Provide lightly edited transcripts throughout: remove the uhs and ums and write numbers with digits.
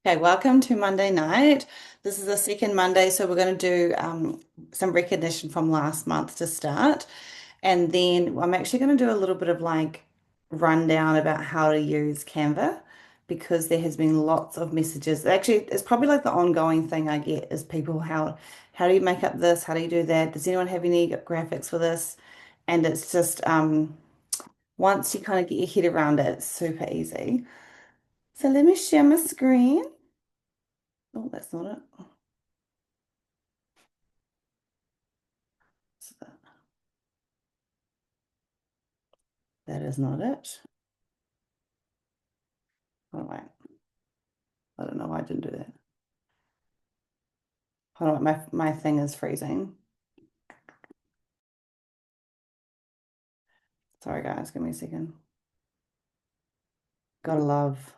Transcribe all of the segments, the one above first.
Okay, welcome to Monday night. This is the second Monday, so we're going to do some recognition from last month to start. And then I'm actually going to do a little bit of like rundown about how to use Canva because there has been lots of messages. Actually, it's probably like the ongoing thing I get is people, how do you make up this? How do you do that? Does anyone have any graphics for this? And it's just once you kind of get your head around it, it's super easy. So let me share my screen. Oh, that's not it. So that is not it. Oh, wait. I don't know why I didn't do that. Hold on, my thing is freezing. Sorry, guys, give me a second. Gotta love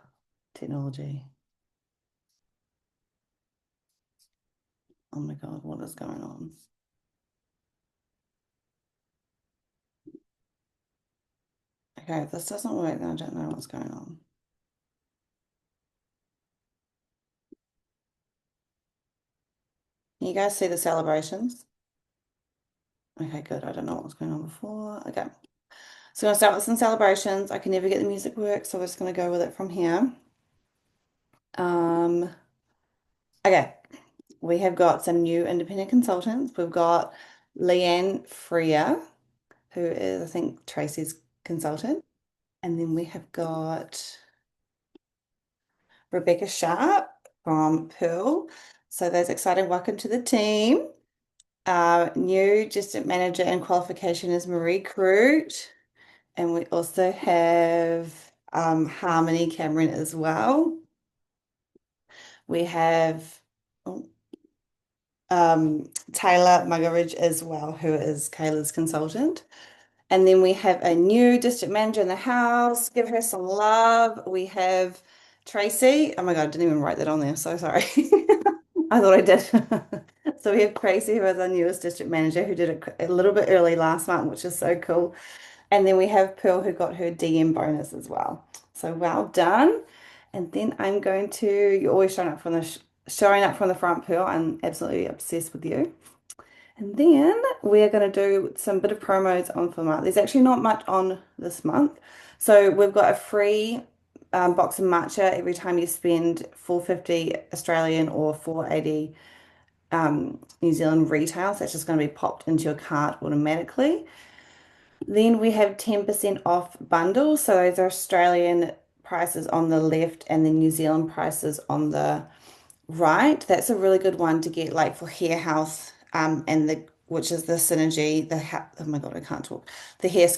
technology. Oh my God, what is going on? Okay, if this doesn't work, then I don't know what's going on. Can you guys see the celebrations? Okay, good. I don't know what was going on before. Okay. So I'm gonna start with some celebrations. I can never get the music work, so we're just gonna go with it from here. Um, okay. We have got some new independent consultants. We've got Leanne Freer, who is, I think, Tracy's consultant. And then we have got Rebecca Sharp from Pearl. So that's exciting. Welcome to the team. New district manager and qualification is Marie Crute. And we also have Harmony Cameron as well. We have oh, Taylor Muggeridge as well, who is Kayla's consultant. And then we have a new district manager in the house. Give her some love. We have Tracy. Oh my God, I didn't even write that on there. So sorry. I thought I did. So we have Tracy, who is our newest district manager, who did it a little bit early last month, which is so cool. And then we have Pearl, who got her DM bonus as well. So well done. And then I'm going to, you're always showing up from the front, Pearl. I'm absolutely obsessed with you. And then we're going to do some bit of promos on for March. There's actually not much on this month. So we've got a free box of matcha every time you spend 450 Australian or 480 New Zealand retail. So that's just going to be popped into your cart automatically. Then we have 10% off bundles. So those are Australian prices on the left and the New Zealand prices on the right. That's a really good one to get like for hair health and the which is the synergy, oh my God, I can't talk. The hair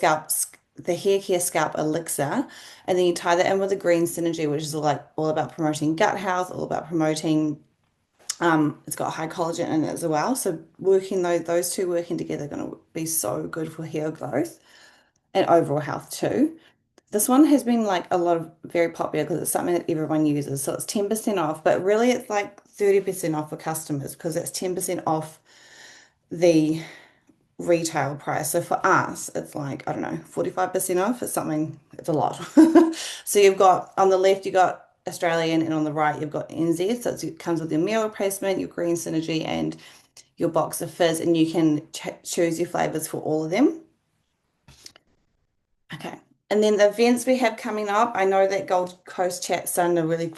care scalp elixir. And then you tie that in with the green synergy, which is like all about promoting gut health, all about promoting it's got high collagen in it as well. So working those two working together are going to be so good for hair growth and overall health too. This one has been like a lot of very popular because it's something that everyone uses. So it's 10% off, but really it's like 30% off for customers because it's 10% off the retail price. So for us, it's like, I don't know, 45% off. It's something, it's a lot. So you've got on the left, you've got Australian, and on the right, you've got NZ. So it comes with your meal replacement, your green synergy, and your box of fizz, and you can ch choose your flavors for all of them. Okay. And then the events we have coming up, I know that Gold Coast chat's starting to really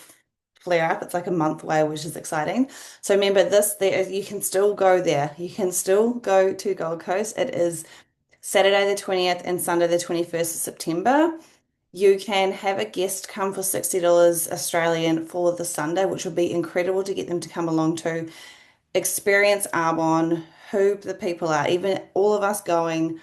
flare up. It's like a month away, which is exciting. So remember this, you can still go there. You can still go to Gold Coast. It is Saturday the 20th and Sunday the 21st of September. You can have a guest come for $60 Australian for the Sunday, which will be incredible to get them to come along to experience Arbonne, who the people are, even all of us going.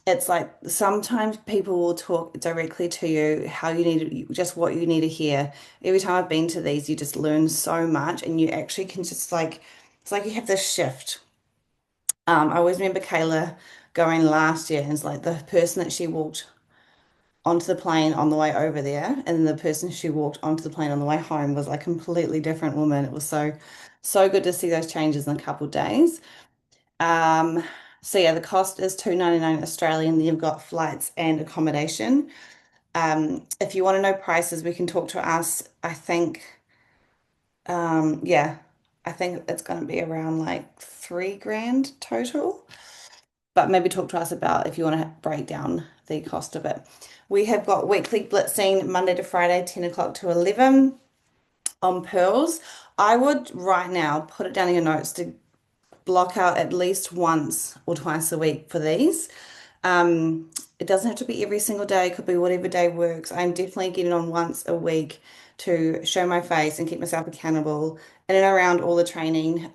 It's like sometimes people will talk directly to you how you need just what you need to hear. Every time I've been to these, you just learn so much and you actually can just like it's like you have this shift. I always remember Kayla going last year and it's like the person that she walked onto the plane on the way over there and the person she walked onto the plane on the way home was like a completely different woman. It was so good to see those changes in a couple of days. Um, so yeah, the cost is 2.99 Australian. Then you've got flights and accommodation. If you want to know prices, we can talk to us. I think. Yeah, I think it's going to be around like 3 grand total. But maybe talk to us about if you want to break down the cost of it. We have got weekly blitzing Monday to Friday, 10 o'clock to 11 on pearls. I would right now put it down in your notes to block out at least once or twice a week for these. It doesn't have to be every single day, it could be whatever day works. I'm definitely getting on once a week to show my face and keep myself accountable in and around all the training.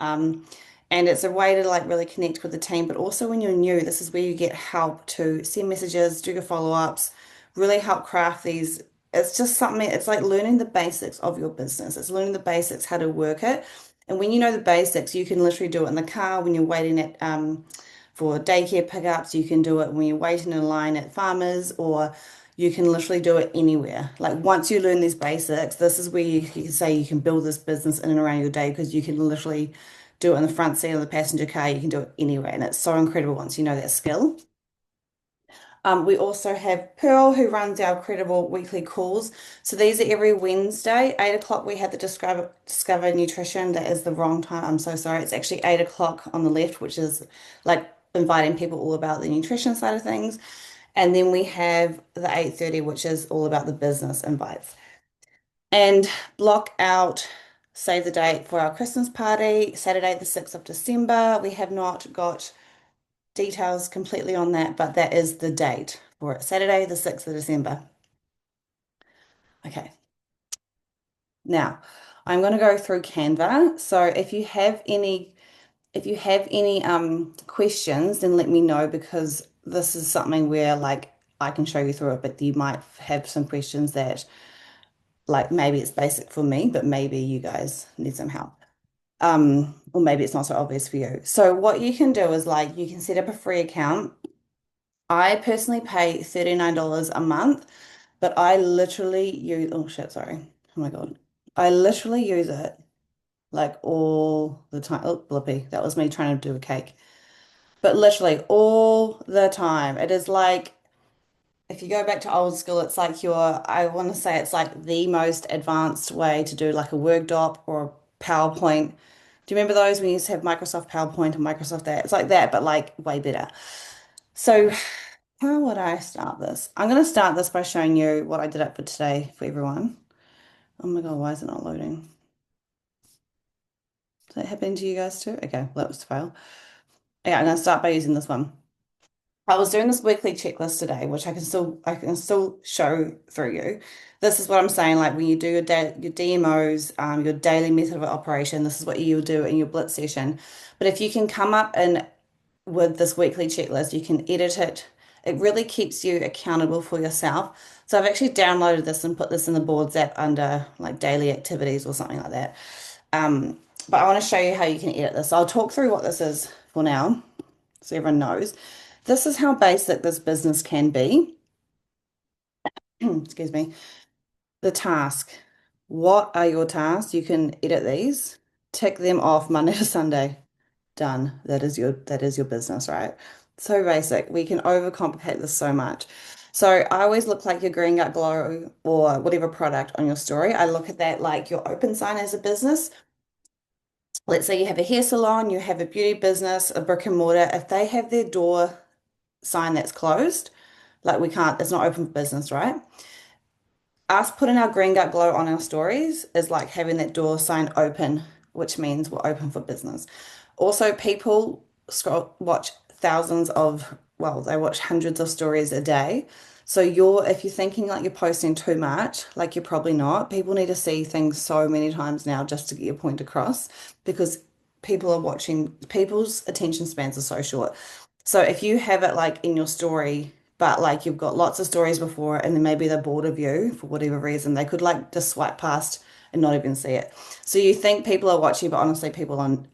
And it's a way to like really connect with the team, but also when you're new, this is where you get help to send messages, do your follow-ups, really help craft these. It's just something, it's like learning the basics of your business. It's learning the basics, how to work it. And when you know the basics, you can literally do it in the car when you're waiting at for daycare pickups. You can do it when you're waiting in line at farmers, or you can literally do it anywhere. Like once you learn these basics, this is where you can say you can build this business in and around your day because you can literally do it in the front seat of the passenger car. You can do it anywhere, and it's so incredible once you know that skill. We also have Pearl, who runs our credible weekly calls. So these are every Wednesday, 8 o'clock. We have the Discover Nutrition. That is the wrong time. I'm so sorry. It's actually 8 o'clock on the left, which is like inviting people all about the nutrition side of things. And then we have the 8:30, which is all about the business invites. And block out, save the date for our Christmas party, Saturday, the 6th of December. We have not got details completely on that, but that is the date for it. Saturday, the 6th of December. Okay. Now, I'm going to go through Canva. So if you have any questions, then let me know because this is something where like I can show you through it, but you might have some questions that like maybe it's basic for me, but maybe you guys need some help. Or maybe it's not so obvious for you. So what you can do is like you can set up a free account. I personally pay $39 a month, but I literally use, oh shit, sorry. Oh my God. I literally use it like all the time. Oh, blippy. That was me trying to do a cake. But literally all the time. It is like, if you go back to old school, it's like I want to say it's like the most advanced way to do like a Word doc or a PowerPoint. Do you remember those when you used to have Microsoft PowerPoint and Microsoft that? It's like that, but like way better. So how would I start this? I'm going to start this by showing you what I did up for today for everyone. Oh my God, why is it not loading? Is that happening to you guys too? Okay, well, that was a fail. Okay, I'm going to start by using this one. I was doing this weekly checklist today, which I can still show through you. This is what I'm saying, like when you do your DMOs, your daily method of operation, this is what you'll do in your blitz session. But if you can come up and with this weekly checklist, you can edit it. It really keeps you accountable for yourself. So I've actually downloaded this and put this in the boards app under like daily activities or something like that. Um, but I want to show you how you can edit this. So I'll talk through what this is for now so everyone knows. This is how basic this business can be. Excuse me. The task. What are your tasks? You can edit these, tick them off Monday to Sunday. Done. That is your business, right? So basic. We can overcomplicate this so much. So I always look like your green gut glow or whatever product on your story. I look at that like your open sign as a business. Let's say you have a hair salon, you have a beauty business, a brick and mortar. If they have their door sign that's closed, like we can't, it's not open for business, right? Us putting our green gut glow on our stories is like having that door sign open, which means we're open for business. Also, people watch thousands of, well, they watch hundreds of stories a day. So if you're thinking like you're posting too much, like you're probably not. People need to see things so many times now just to get your point across because people are watching, people's attention spans are so short. So if you have it like in your story, but like you've got lots of stories before and then maybe they're bored of you for whatever reason, they could like just swipe past and not even see it. So you think people are watching, but honestly people aren't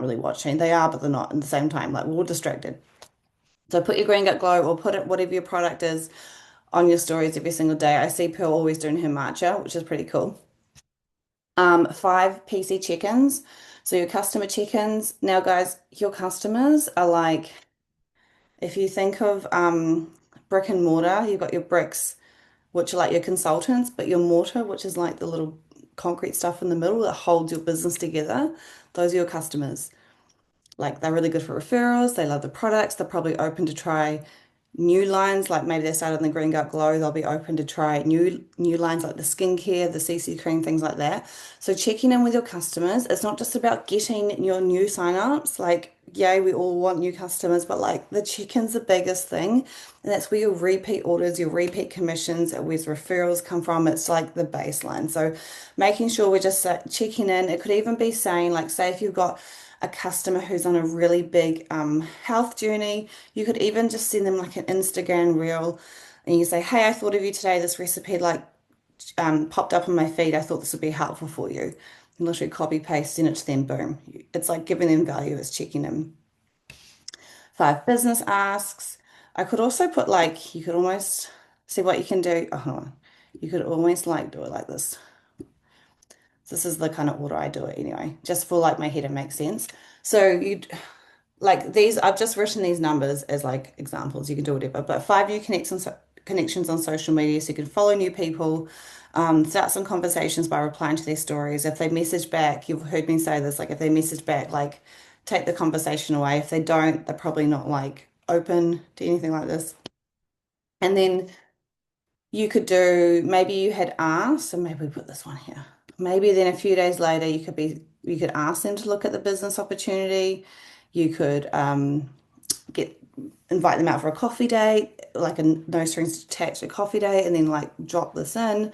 really watching. They are, but they're not at the same time. Like we're all distracted. So put your green gut glow or put it whatever your product is on your stories every single day. I see Pearl always doing her matcha, which is pretty cool. 5 PC check-ins. So your customer check-ins. Now, guys, your customers are like if you think of brick and mortar, you've got your bricks, which are like your consultants, but your mortar, which is like the little concrete stuff in the middle that holds your business together, those are your customers. Like they're really good for referrals. They love the products. They're probably open to try new lines. Like maybe they started on the Green Gut Glow. They'll be open to try new lines like the skincare, the CC cream, things like that. So checking in with your customers. It's not just about getting your new signups. Like, yay, we all want new customers, but like the check-in's the biggest thing. And that's where your repeat orders, your repeat commissions, where's referrals come from. It's like the baseline. So making sure we're just checking in. It could even be saying, like, say if you've got a customer who's on a really big health journey, you could even just send them like an Instagram reel and you say, hey, I thought of you today. This recipe like popped up on my feed. I thought this would be helpful for you. And literally copy paste, send it to them, boom. It's like giving them value, it's checking them. 5 business asks. I could also put like, you could almost see what you can do. Oh, hold on. You could almost like do it like this. This is the kind of order I do it anyway, just for like my head to make sense. So you like these, I've just written these numbers as like examples. You can do whatever, but 5 new connections on social media, so you can follow new people, start some conversations by replying to their stories. If they message back, you've heard me say this, like if they message back, like take the conversation away. If they don't, they're probably not like open to anything like this. And then you could do, maybe you had asked, and maybe we put this one here. Maybe then a few days later, you could ask them to look at the business opportunity. You could get invite them out for a coffee date, like a no strings attached a coffee date, and then like drop this in.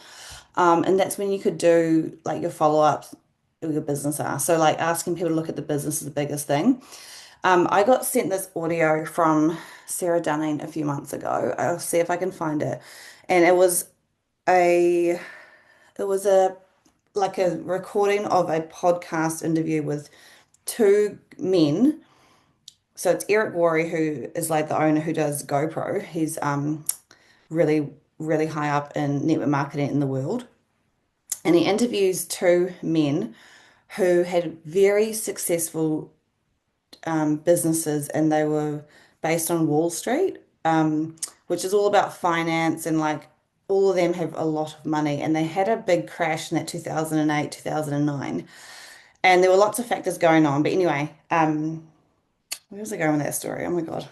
And that's when you could do like your follow-ups with your business ask. So like asking people to look at the business is the biggest thing. I got sent this audio from Sarah Dunning a few months ago. I'll see if I can find it. And a it was a like a recording of a podcast interview with 2 men. So it's Eric Worre, who is like the owner who does GoPro. He's really, really high up in network marketing in the world. And he interviews 2 men who had very successful businesses and they were based on Wall Street, which is all about finance and like all of them have a lot of money. And they had a big crash in that 2008, 2009. And there were lots of factors going on. But anyway, where was I going with that story? Oh my God.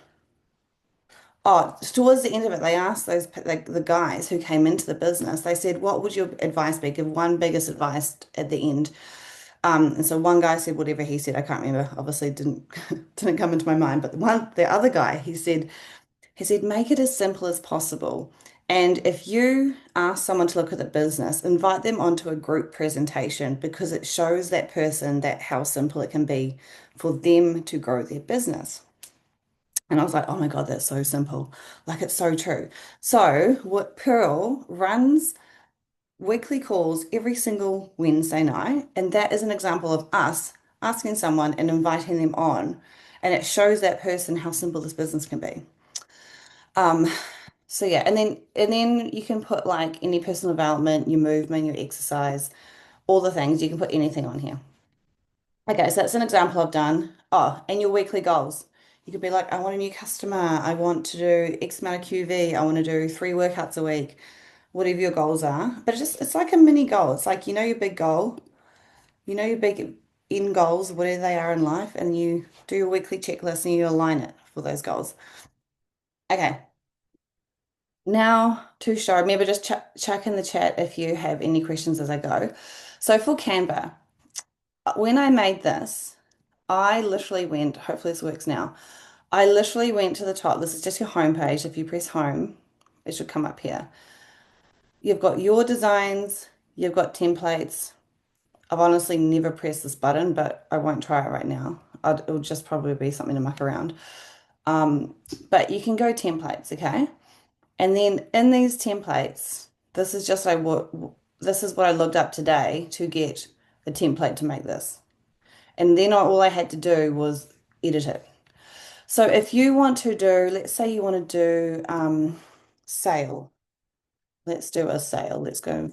Oh, towards the end of it, they asked those like the guys who came into the business. They said, "What would your advice be? Give one biggest advice at the end." And so one guy said whatever he said. I can't remember. Obviously, didn't didn't come into my mind. But the other guy, he said, make it as simple as possible. And if you ask someone to look at the business, invite them onto a group presentation because it shows that person that how simple it can be for them to grow their business. And I was like, oh my God, that's so simple. Like it's so true. So what Pearl runs weekly calls every single Wednesday night. And that is an example of us asking someone and inviting them on. And it shows that person how simple this business can be. Um, so yeah, and then you can put like any personal development, your movement, your exercise, all the things. You can put anything on here. Okay, so that's an example I've done. Oh, and your weekly goals. You could be like, I want a new customer. I want to do X amount of QV. I want to do 3 workouts a week, whatever your goals are. But it's like a mini goal. It's like, your big goal, your big end goals, whatever they are in life, and you do your weekly checklist and you align it for those goals. Okay, now to show, remember just check in the chat if you have any questions as I go. So for Canva, when I made this, I literally went, hopefully this works now. I literally went to the top. This is just your home page. If you press home, it should come up here. You've got your designs, you've got templates. I've honestly never pressed this button, but I won't try it right now. It'll just probably be something to muck around. Um, but you can go templates, okay? And then in these templates, this is just this is what I looked up today to get the template to make this. And then all I had to do was edit it. So if you want to do, let's say you want to do sale. Let's do a sale. Let's go.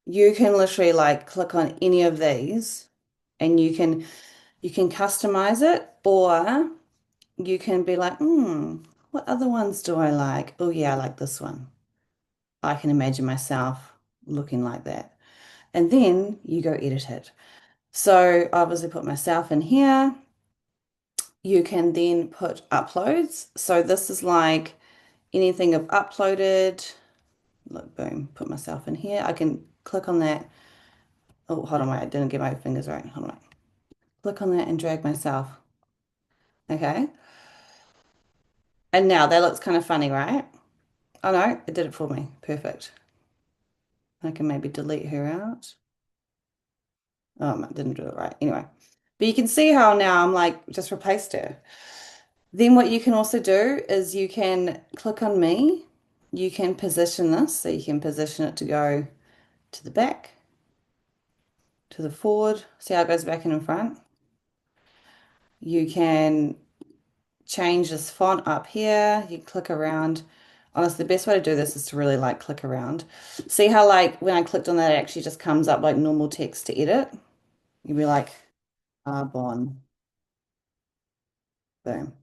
You can literally like click on any of these and you can customize it or you can be like, what other ones do I like? Oh yeah, I like this one. I can imagine myself. looking like that. And then you go edit it. So obviously put myself in here. You can then put uploads. So this is like anything I've uploaded. Look, boom, put myself in here. I can click on that. Oh, hold on, wait, I didn't get my fingers right. Hold on. Wait. Click on that and drag myself. Okay. And now that looks kind of funny, right? Oh no, it did it for me. Perfect. I can maybe delete her out. Oh, I didn't do it right. Anyway, but you can see how now I'm like just replaced her. Then what you can also do is you can click on me. You can position this. So you can position it to go to the back, to the forward. See how it goes back and in front? You can change this font up here. You click around. Honestly, the best way to do this is to really like click around. See how like when I clicked on that, it actually just comes up like normal text to edit. You'd be like, Arbonne, boom,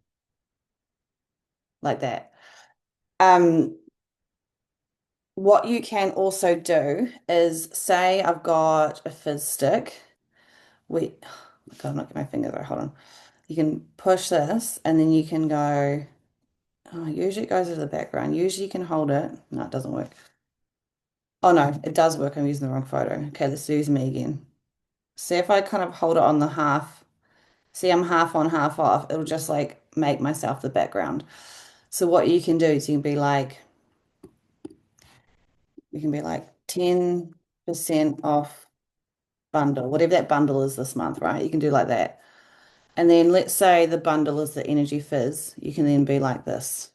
like that. Um, what you can also do is say I've got a fizz stick. Wait, oh my God, I'm not getting my finger there. Hold on. You can push this and then you can go. Oh, usually it goes to the background. Usually you can hold it. No, it doesn't work. Oh no, it does work. I'm using the wrong photo. Okay, let's use me again. See if I kind of hold it on the half. See, I'm half on, half off. It'll just like make myself the background. So what you can do is you can be like 10% off bundle, whatever that bundle is this month, right? You can do like that. And then let's say the bundle is the Energy Fizz. You can then be like this.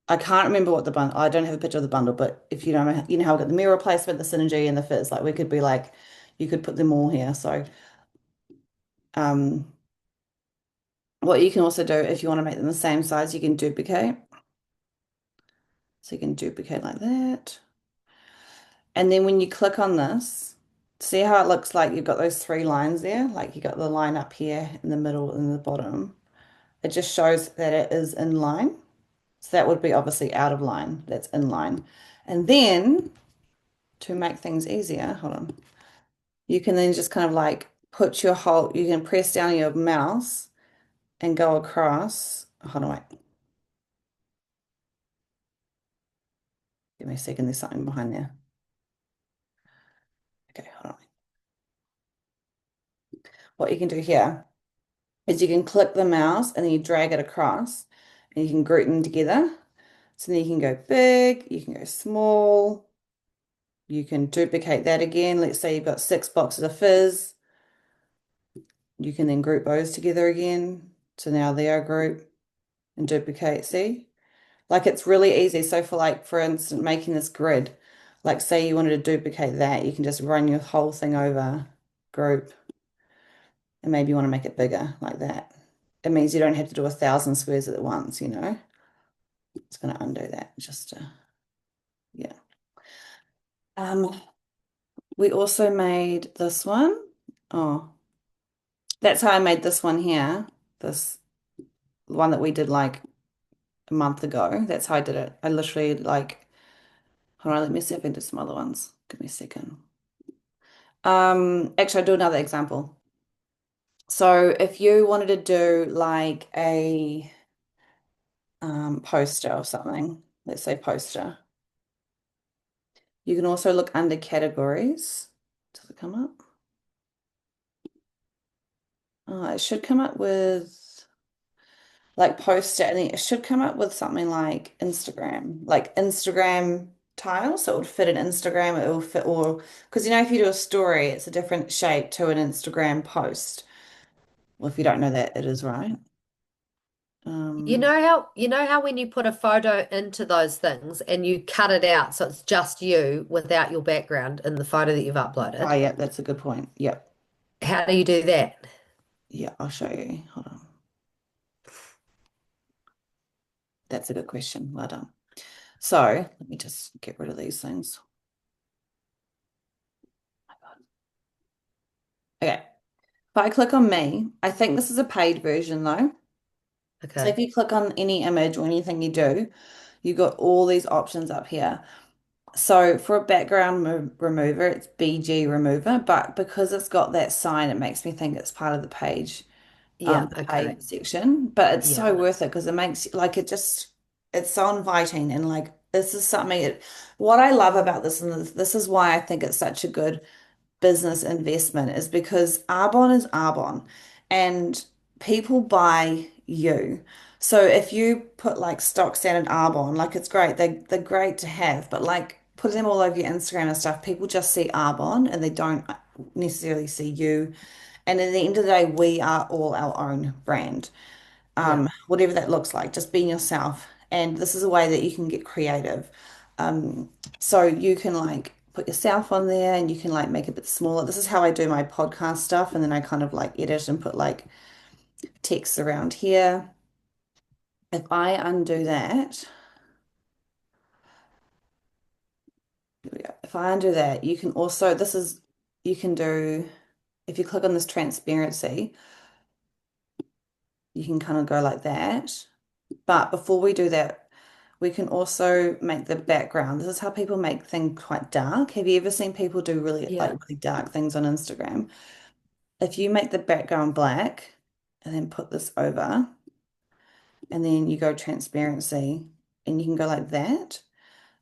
I can't remember what the bundle, I don't have a picture of the bundle, but if you know, you know how we got the mirror replacement, the Synergy and the Fizz, like we could be like, you could put them all here. So, um, what you can also do if you want to make them the same size, you can duplicate. So you can duplicate like that. And then when you click on this, see how it looks like you've got those three lines there? Like you got the line up here in the middle and the bottom. It just shows that it is in line. So that would be obviously out of line. That's in line. And then to make things easier, hold on. You can then just kind of like put your whole, you can press down your mouse and go across. Hold on, wait. Give me a second. There's something behind there. Okay, hold on. What you can do here is you can click the mouse and then you drag it across and you can group them together. So then you can go big, you can go small, you can duplicate that again. Let's say you've got 6 boxes of fizz. You can then group those together again. So now they are grouped and duplicate. See? Like it's really easy. So for like, for instance, making this grid, like say you wanted to duplicate that, you can just run your whole thing over, group, and maybe you want to make it bigger like that. It means you don't have to do 1,000 squares at once, you know? It's going to undo that just to, yeah. Um, we also made this one. Oh, that's how I made this one here. This one that we did like a month ago. That's how I did it. I literally like, hold on, let me see if I can do some other ones. Give me a second. Actually, I'll do another example. So if you wanted to do like a poster or something, let's say poster, you can also look under categories. Does it come up? It should come up with like poster, and then it should come up with something like Instagram tile. So it would fit an Instagram, it will fit, or because you know, if you do a story, it's a different shape to an Instagram post. Well, if you don't know that, it is right. Um, You know how when you put a photo into those things and you cut it out so it's just you without your background in the photo that you've oh uploaded? yeah, that's a good point. Yep. How do you do that? Yeah, I'll show you. Hold on. That's a good question. Well done. So let me just get rid of these things. Okay. If I click on me, I think this is a paid version though. So if Okay. you click on any image or anything you do, you've got all these options up here. So for a background remover, it's BG remover, but because it's got that sign, it makes me think it's part of the page, Yeah, the okay. pay section. But it's Yeah. so worth it because it makes like it just it's so inviting and like this is something what I love about this and this is why I think it's such a good business investment is because Arbonne is Arbonne and people buy you. So if you put like stock standard Arbonne, like it's great, they're great to have, but like put them all over your Instagram and stuff, people just see Arbonne and they don't necessarily see you. And at the end of the day, we are all our own brand, Yeah. whatever that looks like, just being yourself. And this is a way that you can get creative. Um, so you can like put yourself on there and you can like make it a bit smaller. This is how I do my podcast stuff. And then I kind of like edit and put like text around here. If I undo that, here we go. If I undo that, you can also, you can do, if you click on this transparency, you can kind of go like that. But before we do that, we can also make the background. This is how people make things quite dark. Have you ever seen people do Yeah. really dark things on Instagram? If you make the background black and then put this over and then you go transparency and you can go like that.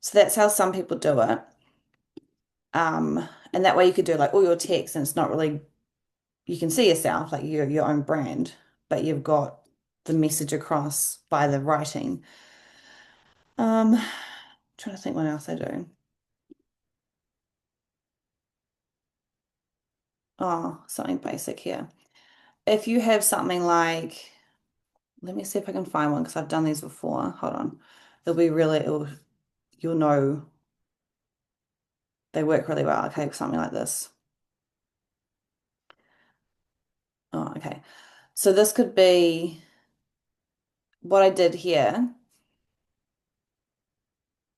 So that's how some people do it. And that way you could do like all your text and it's not really, you can see yourself like your own brand, but you've got the message across by the writing. Trying to think what else I do. Oh, something basic here. If you have something like, let me see if I can find one because I've done these before. Hold on. You'll know they work really well. Okay, something like this. Oh, okay. So this could be what I did here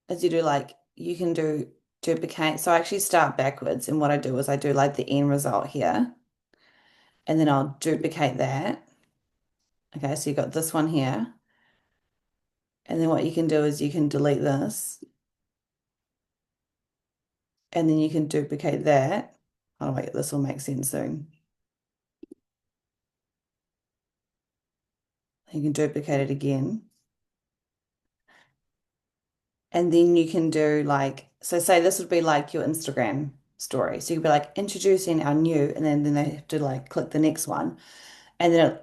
is you do like, you can do duplicate. So I actually start backwards. And what I do is I do like the end result here. And then I'll duplicate that. Okay, so you got this one here. And then what you can do is you can delete this. And then you can duplicate that. Oh, wait, this will make sense soon. You can duplicate it again. And then you can do like, so say this would be like your Instagram story. So you'd be like introducing our new, and then they have to like click the next one. And then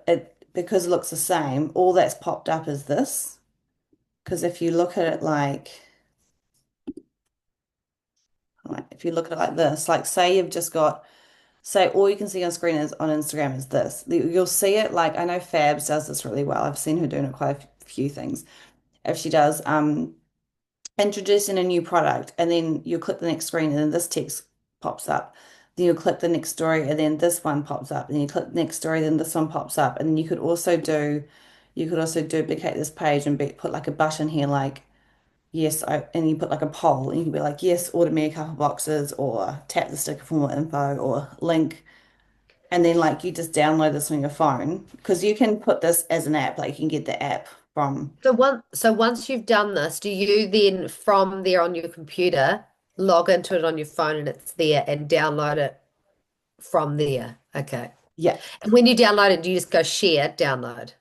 because it looks the same, all that's popped up is this. Because if you look at it like if you look at it like this, like say you've just got, say all you can see on screen is on Instagram is this. You'll see it like, I know Fabs does this really well. I've seen her doing it quite a few things. If she does, introducing a new product, and then you click the next screen, and then this text pops up. Then you click the next story, and then this one pops up. And then you click the next story, then this one pops up. And then you could also duplicate this page and put like a button here, like yes, and you put like a poll, and you can be like yes, order me a couple boxes, or tap the sticker for more info, or link. And then like you just download this on your phone because you can put this as an app, like you can get the app from. So once you've done this, do you then from there on your computer log into it on your phone and it's there and download it from there? Okay. Yeah. And when you download it, do you just go share, download?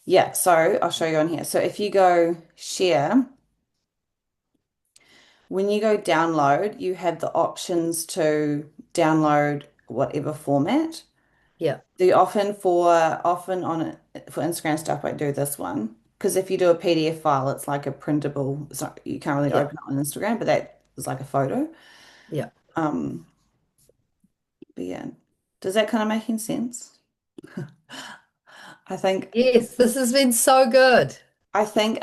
Yeah, so I'll show you on here. So if you go share, when you go download, you have the options to download whatever format. Yeah. Often on it for Instagram stuff, I do this one because if you do a PDF file, it's like a printable. It's not, you can't really Yeah. open it on Instagram, but that is like a photo. Yeah. Um, but yeah, does that kind of making sense? I think Yes, this has been so good. I think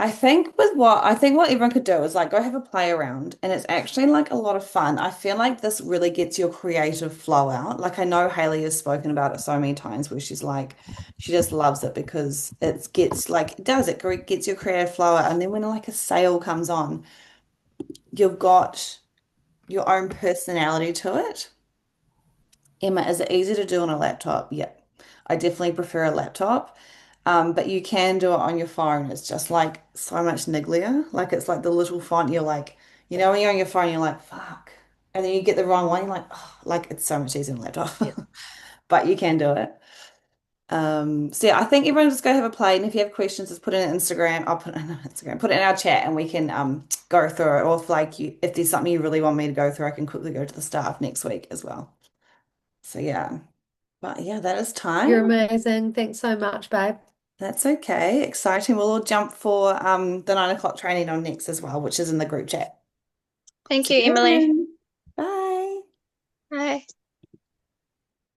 I think what everyone could do is like go have a play around and it's actually like a lot of fun. I feel like this really gets your creative flow out. Like I know Haley has spoken about it so many times where she's like she just loves it because it gets like it does it gets your creative flow out and then when like a sale comes on, you've got your own personality to it. Emma, is it easy to do on a laptop? Yeah. I definitely prefer a laptop. But you can do it on your phone. It's just like so much nigglier. Like it's like the little font you're like, when you're on your phone, you're like, fuck. And then you get the wrong one, you're like, oh, like it's so much easier on the Yeah. laptop. But you can do it. So yeah, I think everyone just go have a play. And if you have questions, just put it in Instagram. I'll put it in Instagram, put it in our chat and we can go through it. Or if like if there's something you really want me to go through, I can quickly go to the staff next week as well. So yeah. But yeah, that is You're time. amazing. Thanks so much, babe. That's okay. Exciting. We'll all jump for the 9 o'clock training on next as well, which is in the group chat. Thank See you, you Emily. then. Bye. Bye.